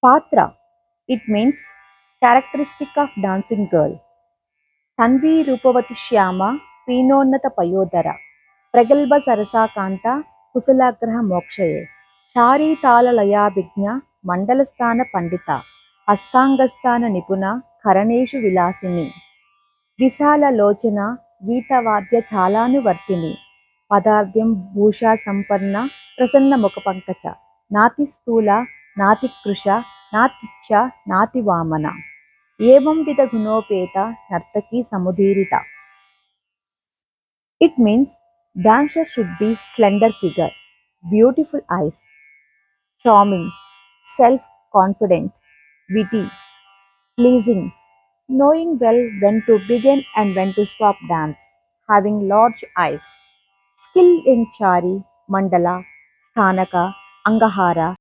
Patra, it means characteristic of dancing girl. Tanvi Rupavati Shyama, Pinonnata Payodara, Pragalba Sarasakanta, Kusalagraha Mokshaye, Chari Tala Laya Bigna, Mandalasthana Pandita, Astangasthana Nipuna, Karaneshu Vilasini, Visala Lochana, Veetavadya Thalanu Padardyam Bhusha Sampanna, Prasanna Mukhapankacha, Nati Stula, Nati Krusha, Naticha, Nati Vamana. Evam vida gunopeta nartaki samudhirita. It means dancer should be slender figure, beautiful eyes, charming, self-confident, witty, pleasing, knowing well when to begin and when to stop dance, having large eyes, skill in chari, mandala, sthanaka, angahara,